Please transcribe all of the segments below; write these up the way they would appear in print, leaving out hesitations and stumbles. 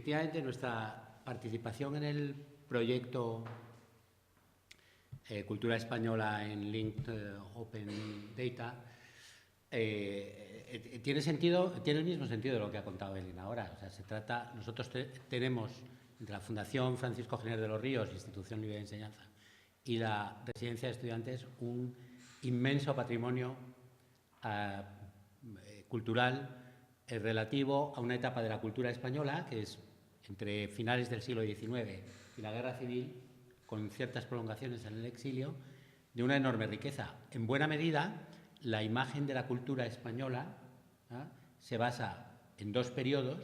efectivamente, nuestra participación en el proyecto Cultura Española en Linked Open Data tiene el mismo sentido de lo que ha contado Elena ahora. O sea, se trata, nosotros tenemos entre la Fundación Francisco Giner de los Ríos, Institución Libre de Enseñanza, y la Residencia de Estudiantes, un inmenso patrimonio cultural relativo a una etapa de la cultura española que es entre finales del siglo XIX y la Guerra Civil, con ciertas prolongaciones en el exilio, de una enorme riqueza. En buena medida, la imagen de la cultura española se basa en dos periodos,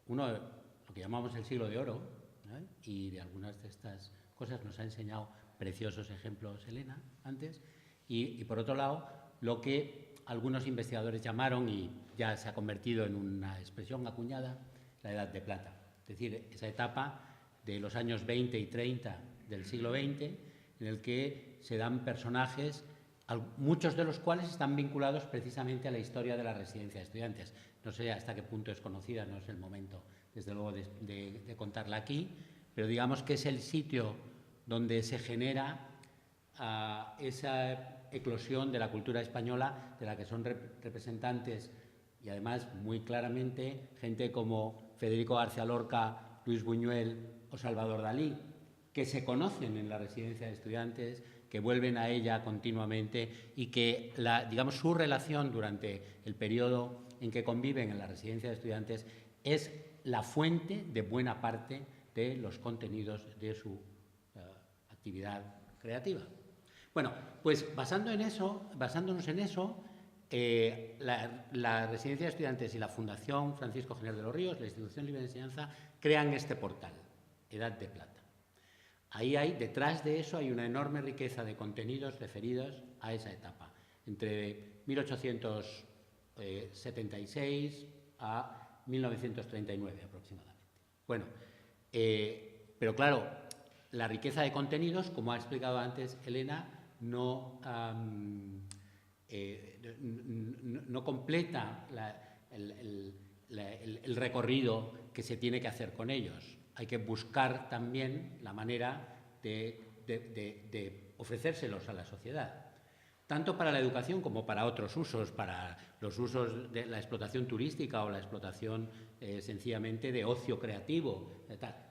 uno, lo que llamamos el siglo de oro, y de algunas de estas cosas nos ha enseñado preciosos ejemplos Elena antes, y por otro lado, lo que algunos investigadores llamaron, y ya se ha convertido en una expresión acuñada, la Edad de Plata. Es decir, esa etapa de los años 20 y 30 del siglo XX, en el que se dan personajes, muchos de los cuales están vinculados precisamente a la historia de la residencia de estudiantes. No sé hasta qué punto es conocida, no es el momento, desde luego, de contarla aquí, pero digamos que es el sitio donde se genera esa eclosión de la cultura española, de la que son representantes, y además muy claramente, gente como Federico García Lorca, Luis Buñuel o Salvador Dalí, que se conocen en la residencia de estudiantes, que vuelven a ella continuamente y que, digamos, su relación durante el periodo en que conviven en la residencia de estudiantes es la fuente de buena parte de los contenidos de su actividad creativa. Bueno, pues basándonos en eso, la Residencia de Estudiantes y la Fundación Francisco Giner de los Ríos, la Institución Libre de Enseñanza, crean este portal, Edad de Plata. Ahí detrás de eso hay una enorme riqueza de contenidos referidos a esa etapa, entre 1876 a 1939 aproximadamente. Bueno, pero claro, la riqueza de contenidos, como ha explicado antes Elena, no completa el recorrido que se tiene que hacer con ellos. Hay que buscar también la manera de ofrecérselos a la sociedad, tanto para la educación como para otros usos, para los usos de la explotación turística o la explotación sencillamente de ocio creativo,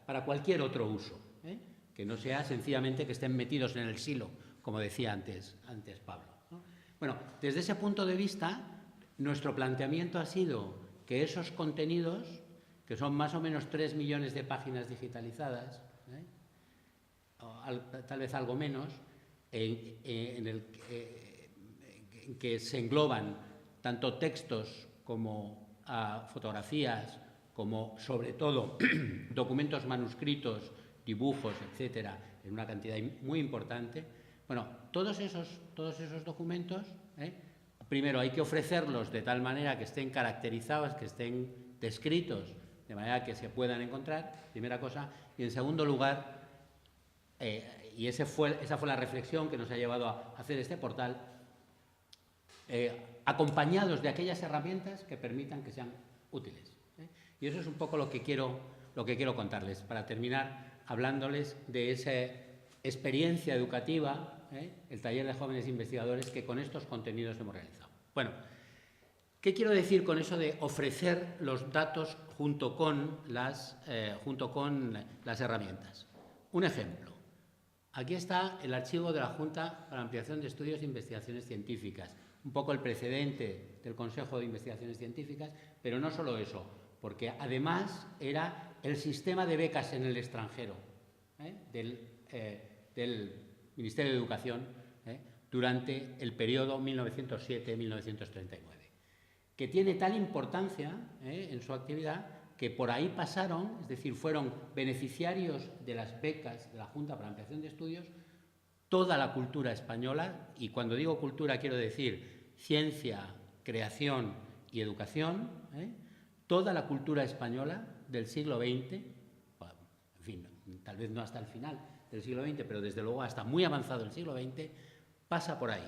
para cualquier otro uso, que no sea sencillamente que estén metidos en el silo, como decía antes Pablo, ¿no? Bueno, desde ese punto de vista, nuestro planteamiento ha sido que esos contenidos, que son más o menos 3 millones de páginas digitalizadas, tal vez algo menos, en que se engloban tanto textos como fotografías, como sobre todo documentos manuscritos, dibujos, etcétera, en una cantidad muy importante. Bueno, todos esos documentos, primero hay que ofrecerlos de tal manera que estén caracterizados, que estén descritos, de manera que se puedan encontrar, primera cosa, y en segundo lugar, y esa fue la reflexión que nos ha llevado a hacer este portal, acompañados de aquellas herramientas que permitan que sean útiles. Y eso es un poco lo que quiero contarles, para terminar hablándoles de esa experiencia educativa, el taller de jóvenes investigadores que con estos contenidos hemos realizado. Bueno, ¿qué quiero decir con eso de ofrecer los datos junto con las herramientas? Un ejemplo. Aquí está el archivo de la Junta para la Ampliación de Estudios e Investigaciones Científicas, un poco el precedente del Consejo de Investigaciones Científicas, pero no solo eso, porque además era el sistema de becas en el extranjero del Ministerio de Educación durante el periodo 1907-1939, que tiene tal importancia en su actividad que por ahí pasaron, es decir, fueron beneficiarios de las becas de la Junta para la Ampliación de Estudios, toda la cultura española, y cuando digo cultura quiero decir ciencia, creación y educación, toda la cultura española del siglo XX, en fin, tal vez no hasta el final del siglo XX, pero desde luego hasta muy avanzado el siglo XX, pasa por ahí.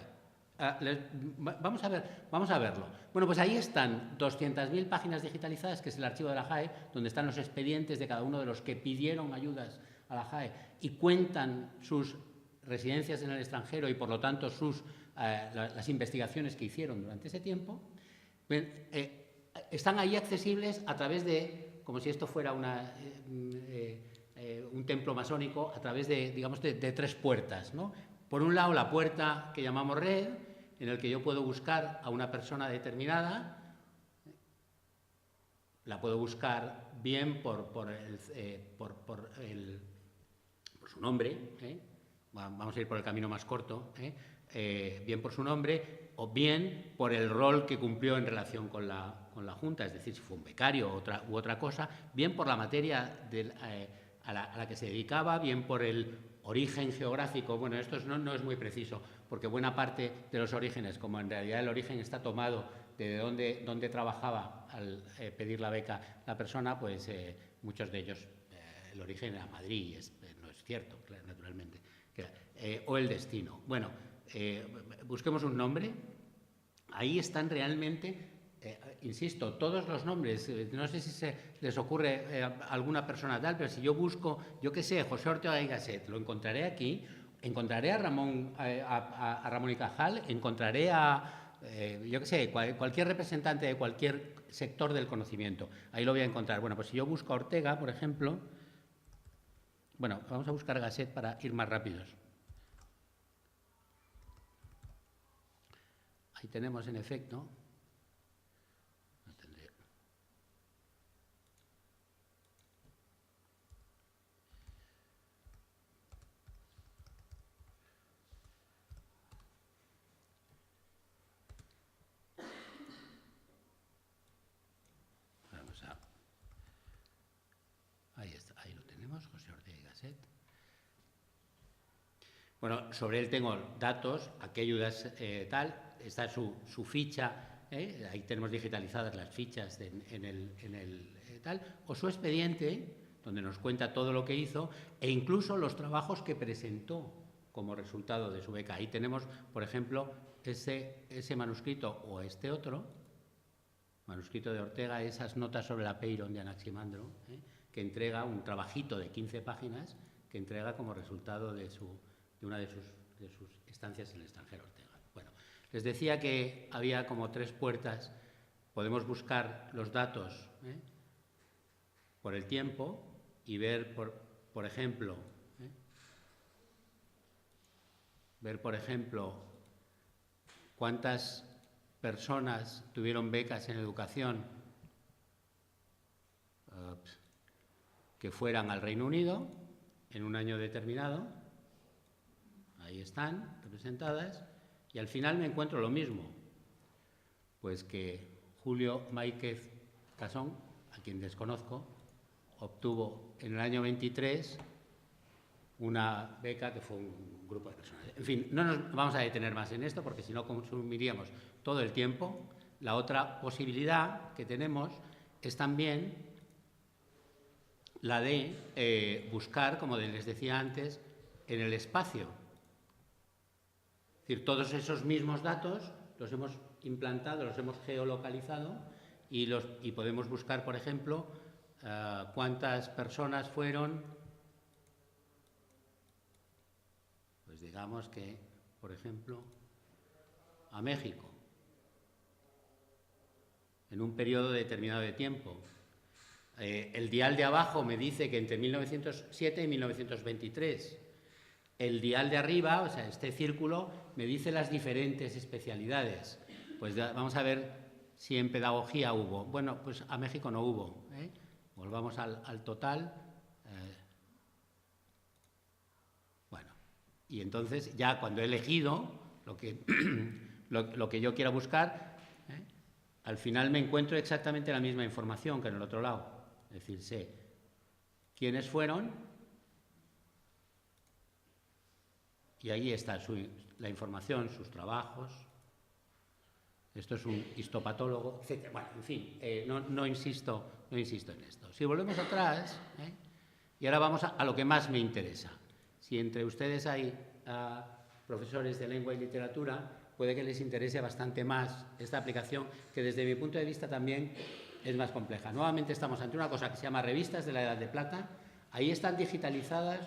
Vamos a verlo. Bueno, pues ahí están 200.000 páginas digitalizadas, que es el archivo de la JAE, donde están los expedientes de cada uno de los que pidieron ayudas a la JAE y cuentan sus residencias en el extranjero y, por lo tanto, las investigaciones que hicieron durante ese tiempo. Están ahí accesibles a través de, como si esto fuera un templo masónico, a través de, digamos, de 3 puertas, ¿no? Por un lado, la puerta que llamamos red, en el que yo puedo buscar a una persona determinada. La puedo buscar bien por su nombre, vamos a ir por el camino más corto, bien por su nombre o bien por el rol que cumplió en relación con la Junta, es decir, si fue un becario u otra cosa, bien por la materia a la que se dedicaba, bien por el origen geográfico. Bueno, esto no es muy preciso, porque buena parte de los orígenes, como en realidad el origen está tomado de dónde trabajaba al pedir la beca la persona, pues muchos de ellos, el origen era Madrid, no es cierto, claro, naturalmente, o el destino. Bueno, busquemos un nombre. Ahí están realmente, insisto, todos los nombres. No sé si se les ocurre alguna persona tal, pero si yo busco, yo qué sé, José Ortega y Gasset, lo encontraré aquí, encontraré a Ramón y Cajal, encontraré yo qué sé, cualquier representante de cualquier sector del conocimiento. Ahí lo voy a encontrar. Bueno, pues si yo busco a Ortega, por ejemplo, bueno, vamos a buscar Gasset para ir más rápidos. Ahí tenemos, en efecto, ahí está, ahí lo tenemos, José Ortega y Gasset. Bueno, sobre él tengo datos, a qué ayudas tal, está su ficha, ahí tenemos digitalizadas las fichas en el tal, o su expediente, donde nos cuenta todo lo que hizo, e incluso los trabajos que presentó como resultado de su beca. Ahí tenemos, por ejemplo, ese manuscrito o este otro, manuscrito de Ortega, esas notas sobre la Peyron de Anaximandro, que entrega un trabajito de 15 páginas, que entrega como resultado de una de sus estancias en el extranjero, Ortega. Bueno, les decía que había como 3 puertas. Podemos buscar los datos por el tiempo y ver, por ejemplo, cuántas personas tuvieron becas en educación que fueran al Reino Unido en un año determinado. Ahí están representadas, y al final me encuentro lo mismo, pues que Julio Máiquez Casón, a quien desconozco, obtuvo en el año 23 una beca que fue un grupo de personas. En fin, no nos vamos a detener más en esto, porque si no consumiríamos todo el tiempo. La otra posibilidad que tenemos es también la de buscar, como les decía antes, en el espacio. Es decir, todos esos mismos datos los hemos implantado, los hemos geolocalizado y podemos buscar, por ejemplo, cuántas personas fueron, pues digamos que, por ejemplo, a México en un periodo determinado de tiempo. El dial de abajo me dice que entre 1907 y 1923. El dial de arriba, o sea, este círculo, me dice las diferentes especialidades. Pues vamos a ver si en pedagogía hubo. Bueno, pues a México no hubo. Volvamos al total. Bueno, y entonces ya cuando he elegido lo que yo quiera buscar, al final me encuentro exactamente la misma información que en el otro lado. Es decir, sé quiénes fueron y ahí está la información, sus trabajos. Esto es un histopatólogo, etc. Bueno, en fin, no insisto en esto. Si volvemos atrás, y ahora vamos a lo que más me interesa. Si entre ustedes hay profesores de lengua y literatura, puede que les interese bastante más esta aplicación, que desde mi punto de vista también es más compleja. Nuevamente estamos ante una cosa que se llama Revistas de la Edad de Plata. Ahí están digitalizadas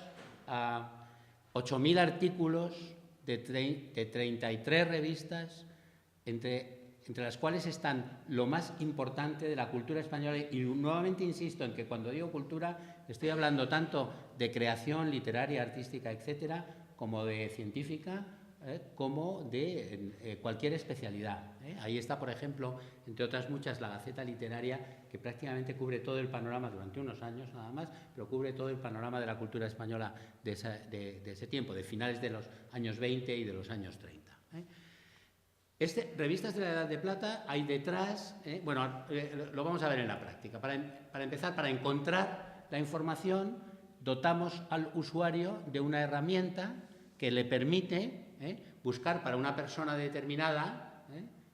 8.000 artículos de 33 revistas, entre las cuales están lo más importante de la cultura española. Y nuevamente insisto en que cuando digo cultura estoy hablando tanto de creación literaria, artística, etcétera, como de científica, como de cualquier especialidad. Ahí está, por ejemplo, entre otras muchas, la Gaceta Literaria, que prácticamente cubre todo el panorama durante unos años nada más, pero cubre todo el panorama de la cultura española de ese tiempo, de finales de los años 20 y de los años 30. Revistas de la Edad de Plata, hay detrás, bueno, lo vamos a ver en la práctica. Para empezar, para encontrar la información, dotamos al usuario de una herramienta que le permite buscar para una persona determinada,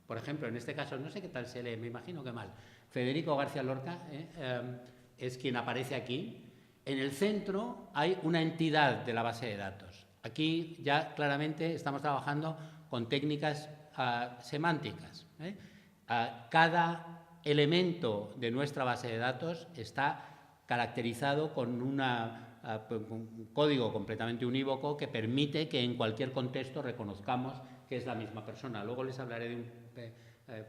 por ejemplo, en este caso, no sé qué tal se lee, me imagino que mal, Federico García Lorca es quien aparece aquí. En el centro hay una entidad de la base de datos. Aquí ya claramente estamos trabajando con técnicas semánticas. Cada elemento de nuestra base de datos está caracterizado con un código completamente unívoco que permite que en cualquier contexto reconozcamos que es la misma persona. Luego les hablaré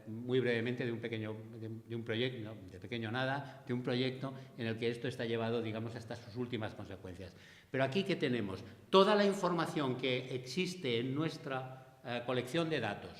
muy brevemente de un proyecto, no, de pequeño nada, de un proyecto en el que esto está llevado, digamos, hasta sus últimas consecuencias. Pero aquí, ¿qué tenemos? Toda la información que existe en nuestra colección de datos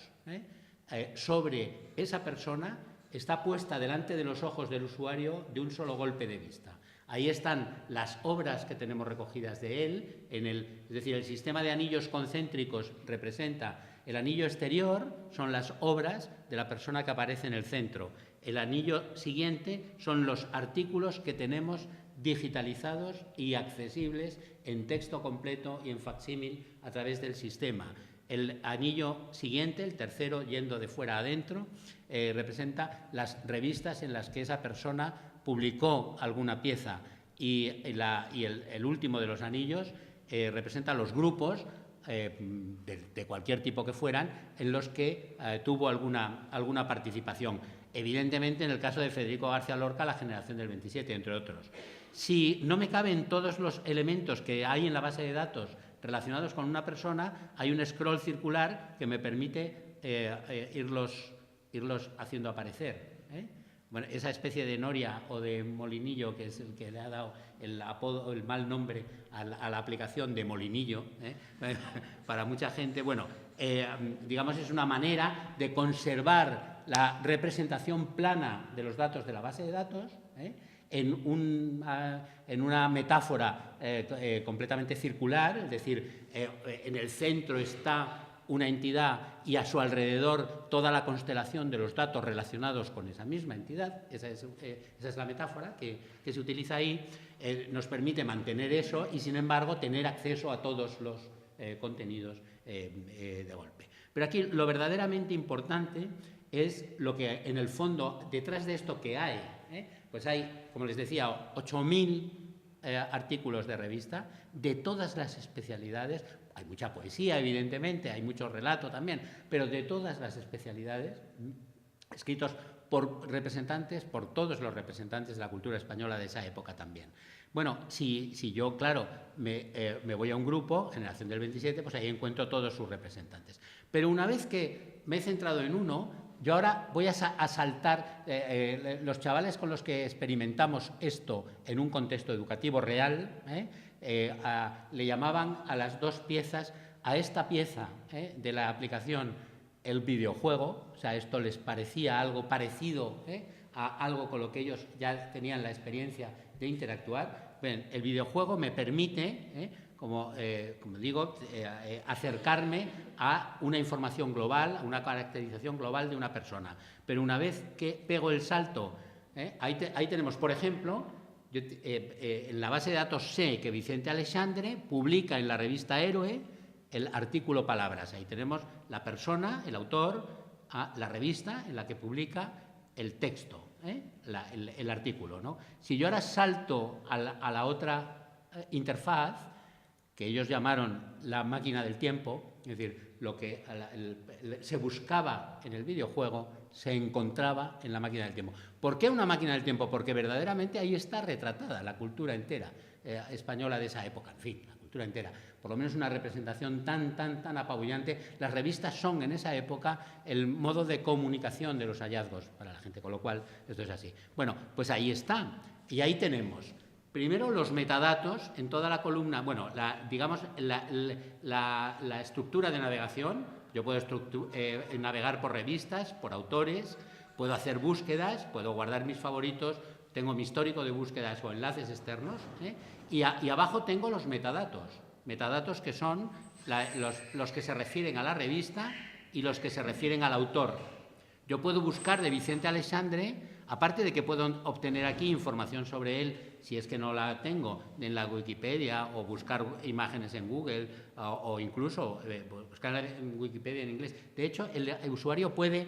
sobre esa persona está puesta delante de los ojos del usuario de un solo golpe de vista. Ahí están las obras que tenemos recogidas de él, es decir, el sistema de anillos concéntricos representa el anillo exterior, son las obras de la persona que aparece en el centro. El anillo siguiente son los artículos que tenemos digitalizados y accesibles en texto completo y en facsímil a través del sistema. El anillo siguiente, el tercero yendo de fuera a adentro, representa las revistas en las que esa persona publicó alguna pieza, y el último de los anillos representa los grupos de cualquier tipo que fueran en los que tuvo alguna participación. Evidentemente, en el caso de Federico García Lorca, la generación del 27, entre otros. Si no me caben todos los elementos que hay en la base de datos relacionados con una persona, hay un scroll circular que me permite irlos haciendo aparecer. Bueno, esa especie de noria o de molinillo, que es el que le ha dado el apodo, el mal nombre a la aplicación de molinillo, para mucha gente, bueno, digamos, es una manera de conservar la representación plana de los datos de la base de datos, en una metáfora completamente circular, es decir, en el centro está una entidad y a su alrededor toda la constelación de los datos relacionados con esa misma entidad. Esa es la metáfora que se utiliza ahí. Nos permite mantener eso y, sin embargo, tener acceso a todos los contenidos de golpe. Pero aquí lo verdaderamente importante es lo que, en el fondo, detrás de esto que hay, pues hay, como les decía, 8.000 artículos de revista de todas las especialidades. Hay mucha poesía, evidentemente, hay mucho relato también, pero de todas las especialidades, escritos por todos los representantes de la cultura española de esa época también. Bueno, si yo, claro, me voy a un grupo, Generación del 27, pues ahí encuentro todos sus representantes. Pero una vez que me he centrado en uno, yo ahora voy a saltar, los chavales con los que experimentamos esto en un contexto educativo real, le llamaban a las dos piezas, a esta pieza de la aplicación, el videojuego. O sea, esto les parecía algo parecido a algo con lo que ellos ya tenían la experiencia de interactuar. Bien, el videojuego me permite, como digo, acercarme a una información global, a una caracterización global de una persona. Pero una vez que pego el salto, ahí tenemos, por ejemplo, en la base de datos sé que Vicente Aleixandre publica en la revista Héroe el artículo Palabras. Ahí tenemos la persona, el autor, la revista en la que publica el texto, el artículo, ¿no? Si yo ahora salto a la otra interfaz, que ellos llamaron la máquina del tiempo, es decir, lo que se buscaba en el videojuego se encontraba en la máquina del tiempo. ¿Por qué una máquina del tiempo? Porque verdaderamente ahí está retratada la cultura entera española de esa época, en fin, la cultura entera. Por lo menos una representación tan apabullante. Las revistas son en esa época el modo de comunicación de los hallazgos para la gente, con lo cual esto es así. Bueno, pues ahí está. Y ahí tenemos primero los metadatos en toda la columna, bueno, digamos la estructura de navegación. Yo puedo navegar por revistas, por autores, puedo hacer búsquedas, puedo guardar mis favoritos, tengo mi histórico de búsquedas o enlaces externos, y abajo tengo los metadatos que son los que se refieren a la revista y los que se refieren al autor. Yo puedo buscar de Vicente Aleixandre, aparte de que puedo obtener aquí información sobre él, si es que no la tengo en la Wikipedia, o buscar imágenes en Google, o incluso buscar en Wikipedia en inglés. De hecho, el usuario puede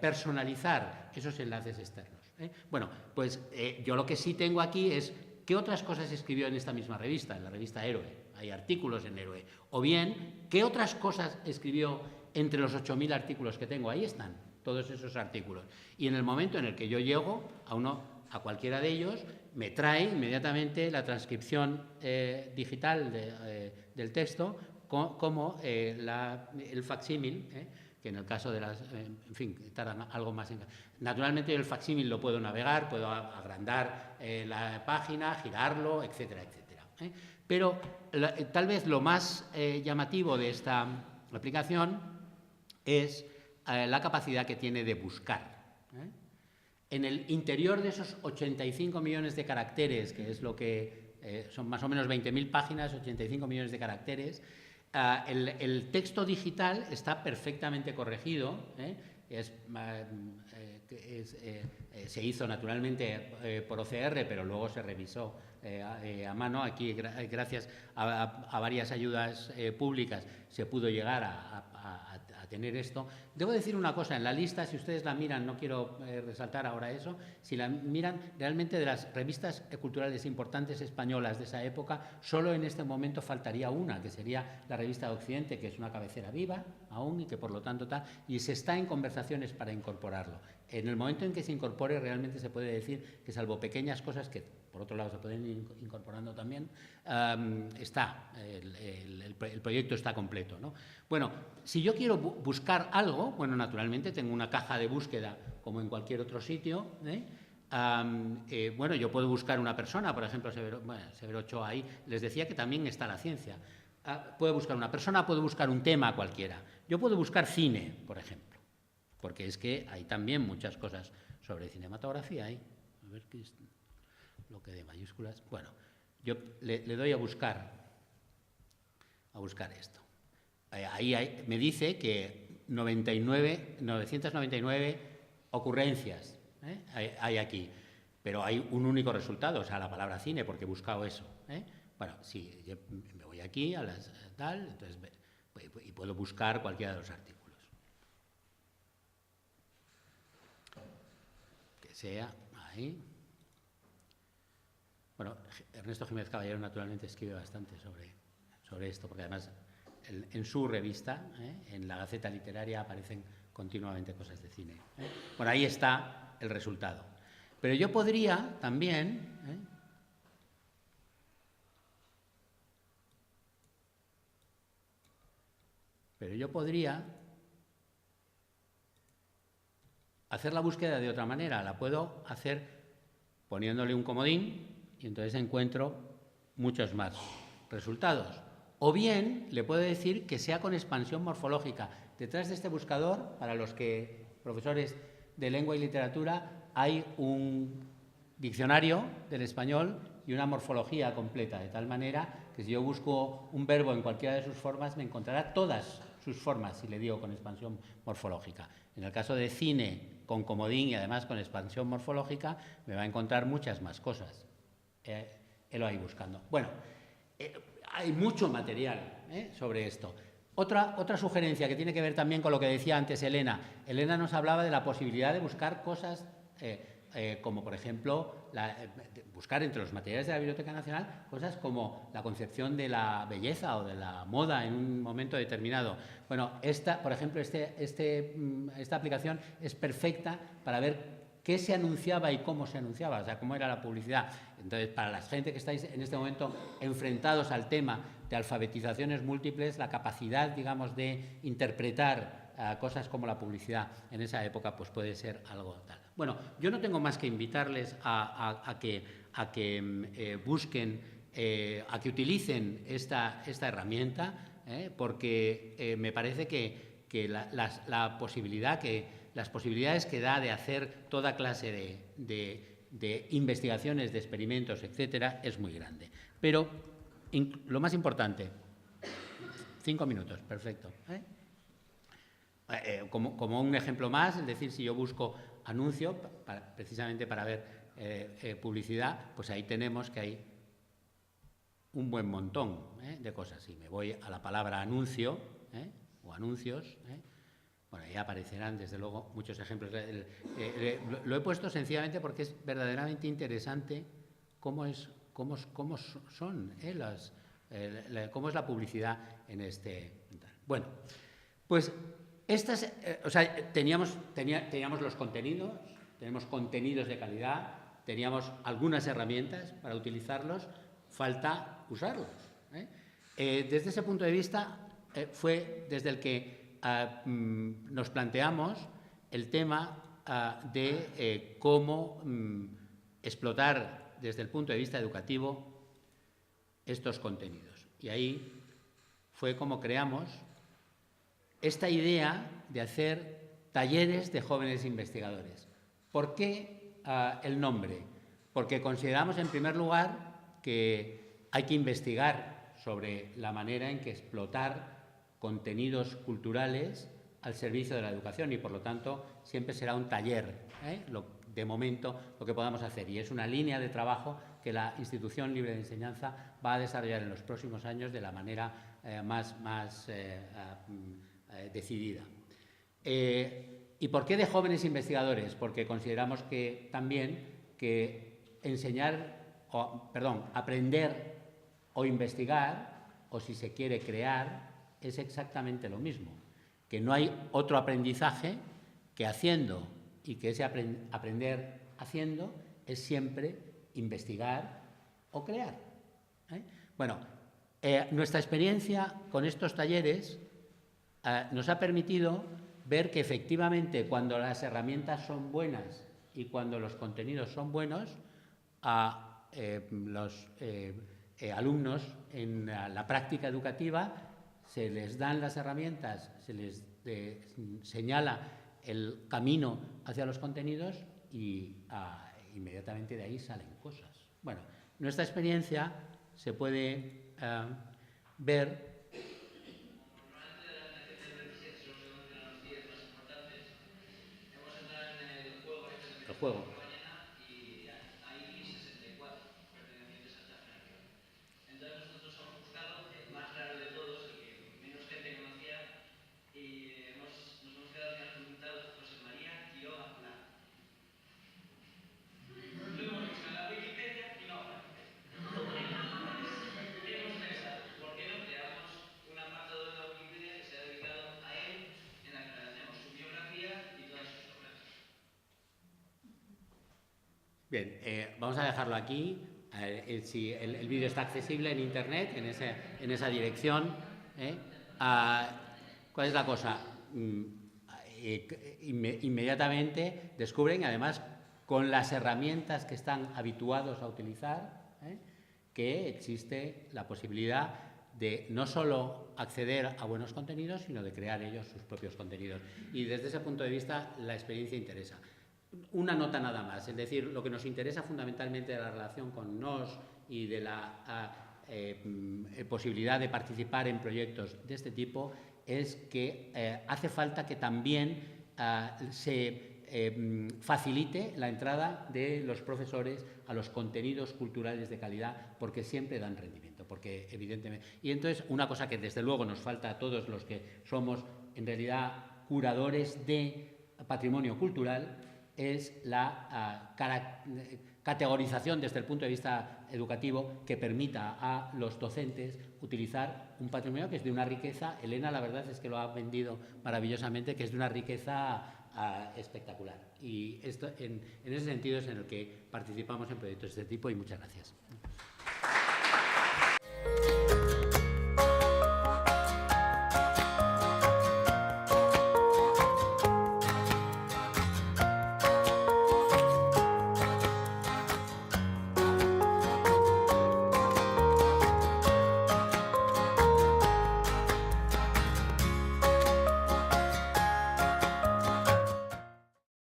personalizar esos enlaces externos. Bueno, pues yo lo que sí tengo aquí es qué otras cosas escribió en esta misma revista, en la revista Héroe. Hay artículos en Héroe. O bien, qué otras cosas escribió entre los 8.000 artículos que tengo. Ahí están todos esos artículos. Y en el momento en el que yo llego a cualquiera de ellos, me trae inmediatamente la transcripción digital del texto como el facsímil, que en el caso de las... en fin, tardan algo más. Naturalmente, el facsímil lo puedo navegar, puedo agrandar la página, girarlo, etcétera, etcétera. Pero tal vez lo más llamativo de esta aplicación es la capacidad que tiene de buscar. En el interior de esos 85 millones de caracteres, que es lo que son más o menos 20.000 páginas, 85 millones de caracteres, el texto digital está perfectamente corregido. Se hizo naturalmente por OCR, pero luego se revisó a mano. Aquí, gracias a varias ayudas públicas, se pudo llegar a tener esto. Debo decir una cosa, en la lista, si ustedes la miran, no quiero resaltar ahora eso, si la miran, realmente de las revistas culturales importantes españolas de esa época, solo en este momento faltaría una, que sería la revista de Occidente, que es una cabecera viva aún y que por lo tanto tal, y se está en conversaciones para incorporarlo. En el momento en que se incorpore, realmente se puede decir que, salvo pequeñas cosas que por otro lado se pueden ir incorporando también, el proyecto está completo, ¿no? Bueno, si yo quiero buscar algo, bueno, naturalmente tengo una caja de búsqueda como en cualquier otro sitio. Bueno, yo puedo buscar una persona, por ejemplo, Severo Ochoa, ahí les decía que también está la ciencia. Puedo buscar una persona, puedo buscar un tema cualquiera. Yo puedo buscar cine, por ejemplo, porque es que hay también muchas cosas sobre cinematografía ahí. A ver qué es lo que de mayúsculas. Bueno, yo le doy a buscar esto. Ahí me dice que 999 ocurrencias hay aquí, pero hay un único resultado, o sea, la palabra cine, porque he buscado eso. Bueno, sí, yo me voy aquí a las tal, entonces y puedo buscar cualquiera de los artículos. Que sea ahí. Bueno, Ernesto Jiménez Caballero naturalmente escribe bastante sobre esto, porque además en su revista, en la Gaceta Literaria, aparecen continuamente cosas de cine. Bueno, ahí está el resultado. Pero yo podría también... hacer la búsqueda de otra manera. La puedo hacer poniéndole un comodín y entonces encuentro muchos más resultados. O bien le puedo decir que sea con expansión morfológica. Detrás de este buscador, para los profesores de lengua y literatura, hay un diccionario del español y una morfología completa, de tal manera que si yo busco un verbo en cualquiera de sus formas, me encontrará todas sus formas, si le digo con expansión morfológica. En el caso de cine, con comodín y además con expansión morfológica, me va a encontrar muchas más cosas. Lo ahí buscando. Bueno, hay mucho material sobre esto. Otra sugerencia que tiene que ver también con lo que decía antes Elena. Elena nos hablaba de la posibilidad de buscar cosas como por ejemplo buscar entre los materiales de la Biblioteca Nacional cosas como la concepción de la belleza o de la moda en un momento determinado. Bueno, por ejemplo, esta aplicación es perfecta para ver qué se anunciaba y cómo se anunciaba, o sea, cómo era la publicidad. Entonces, para la gente que estáis en este momento enfrentados al tema de alfabetizaciones múltiples, la capacidad, digamos, de interpretar cosas como la publicidad en esa época, pues puede ser algo tal. Bueno, yo no tengo más que invitarles a que busquen, a que utilicen esta herramienta, porque me parece que las posibilidades que da de hacer toda clase de investigaciones, de experimentos, etcétera, es muy grande. Pero lo más importante, 5 minutos, perfecto. Como un ejemplo más, es decir, si yo busco anuncio, precisamente para ver publicidad, pues ahí tenemos que hay un buen montón de cosas. Si me voy a la palabra anuncio o anuncios, bueno, ahí aparecerán desde luego muchos ejemplos. Lo he puesto sencillamente porque es verdaderamente interesante cómo son cómo es la publicidad en este. Bueno, pues teníamos los contenidos, tenemos contenidos de calidad, teníamos algunas herramientas para utilizarlos, falta usarlos. Desde ese punto de vista fue desde el que nos planteamos el tema de cómo explotar desde el punto de vista educativo estos contenidos. Y ahí fue como creamos esta idea de hacer talleres de jóvenes investigadores. ¿Por qué el nombre? Porque consideramos, en primer lugar, que hay que investigar sobre la manera en que explotar contenidos culturales al servicio de la educación y, por lo tanto, siempre será un taller, de momento, lo que podamos hacer. Y es una línea de trabajo que la Institución Libre de Enseñanza va a desarrollar en los próximos años de la manera más decidida. ¿Y por qué de jóvenes investigadores? Porque consideramos que también que aprender o investigar, o si se quiere crear, es exactamente lo mismo, que no hay otro aprendizaje que haciendo, y que ese aprender haciendo es siempre investigar o crear. Bueno, nuestra experiencia con estos talleres nos ha permitido ver que efectivamente cuando las herramientas son buenas y cuando los contenidos son buenos, a los alumnos en la práctica educativa se les dan las herramientas, se les señala el camino hacia los contenidos y inmediatamente de ahí salen cosas. Bueno, nuestra experiencia se puede ver. El juego. Bien, vamos a dejarlo aquí. Si el vídeo está accesible en internet, en esa dirección. ¿Cuál es la cosa? Inmediatamente descubren, además, con las herramientas que están habituados a utilizar, que existe la posibilidad de no solo acceder a buenos contenidos, sino de crear ellos sus propios contenidos. Y desde ese punto de vista, la experiencia interesa. Una nota nada más, es decir, lo que nos interesa fundamentalmente de la relación con NOS y de la posibilidad de participar en proyectos de este tipo es que hace falta que también se facilite la entrada de los profesores a los contenidos culturales de calidad, porque siempre dan rendimiento, porque evidentemente. Y entonces, una cosa que desde luego nos falta a todos los que somos en realidad curadores de patrimonio cultural es la categorización desde el punto de vista educativo que permita a los docentes utilizar un patrimonio que es de una riqueza. Elena, la verdad es que lo ha vendido maravillosamente, que es de una riqueza espectacular. Y esto, en ese sentido es en el que participamos en proyectos de este tipo, y muchas gracias.